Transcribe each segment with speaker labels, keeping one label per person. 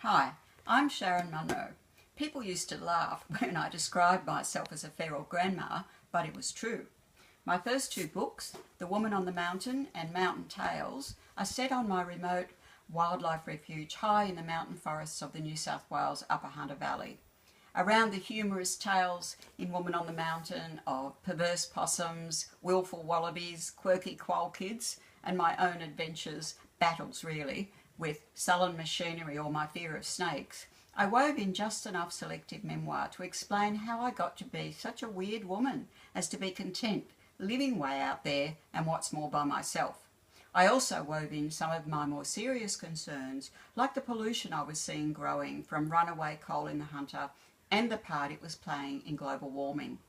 Speaker 1: Hi, I'm Sharyn Munro. People used to laugh when I described myself as a feral grandma, but it was true. My first two books, The Woman on the Mountain and Mountain Tales, are set on my remote wildlife refuge high in the mountain forests of the New South Wales Upper Hunter Valley. Around the humorous tales in Woman on the Mountain of perverse possums, willful wallabies, quirky quoll kids, and my own adventures, battles really, with sullen machinery or my fear of snakes, I wove in just enough selective memoir to explain how I got to be such a weird woman as to be content living way out there and what's more by myself. I also wove in some of my more serious concerns, like the pollution I was seeing growing from runaway coal in the Hunter and the part it was playing in global warming.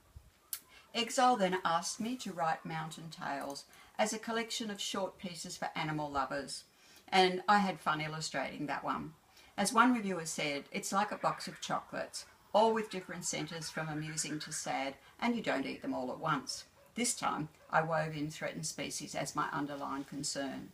Speaker 1: Exile then asked me to write Mountain Tales as a collection of short pieces for animal lovers, and I had fun illustrating that one. As one reviewer said, it's like a box of chocolates, all with different centres from amusing to sad, and you don't eat them all at once. This time, I wove in threatened species as my underlying concern.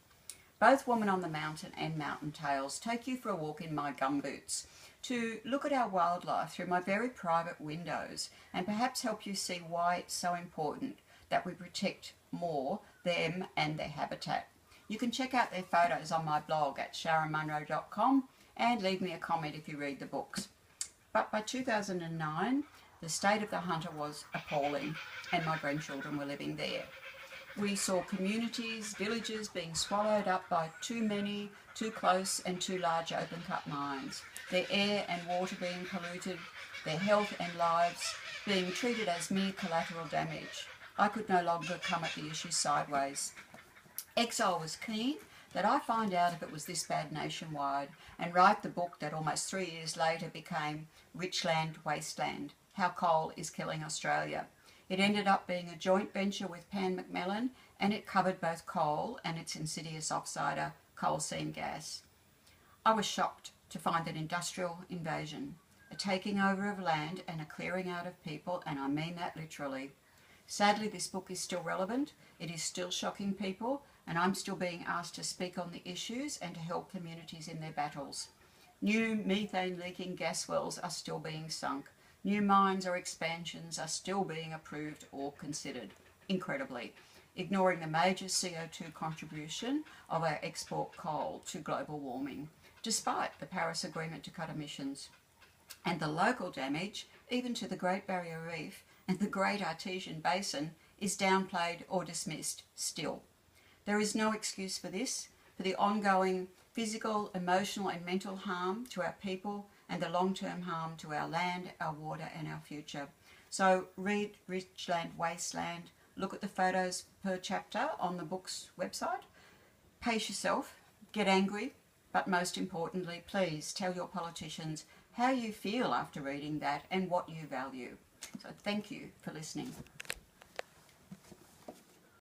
Speaker 1: Both Woman on the Mountain and Mountain Tales take you for a walk in my gumboots to look at our wildlife through my very private windows and perhaps help you see why it's so important that we protect more them and their habitat. You can check out their photos on my blog at sharynmunro.com and leave me a comment if you read the books. But by 2009, the state of the Hunter was appalling and my grandchildren were living there. We saw communities, villages being swallowed up by too many, too close and too large open-cut mines, their air and water being polluted, their health and lives being treated as mere collateral damage. I could no longer come at the issue sideways. Exile was keen that I find out if it was this bad nationwide and write the book that almost 3 years later became Richland, Wasteland, How Coal is Killing Australia. It ended up being a joint venture with Pan Macmillan, and it covered both coal and its insidious offsider, coal seam gas. I was shocked to find an industrial invasion, a taking over of land and a clearing out of people, and I mean that literally. Sadly, this book is still relevant, it is still shocking people, and I'm still being asked to speak on the issues and to help communities in their battles. New methane-leaking gas wells are still being sunk. New mines or expansions are still being approved or considered, incredibly, ignoring the major CO2 contribution of our export coal to global warming, despite the Paris Agreement to cut emissions. And the local damage, even to the Great Barrier Reef and the Great Artesian Basin, is downplayed or dismissed still. There is no excuse for this, for the ongoing physical, emotional and mental harm to our people and the long-term harm to our land, our water and our future. So read Richland, Wasteland, look at the photos per chapter on the book's website, pace yourself, get angry, but most importantly, please tell your politicians how you feel after reading that and what you value. So thank you for listening.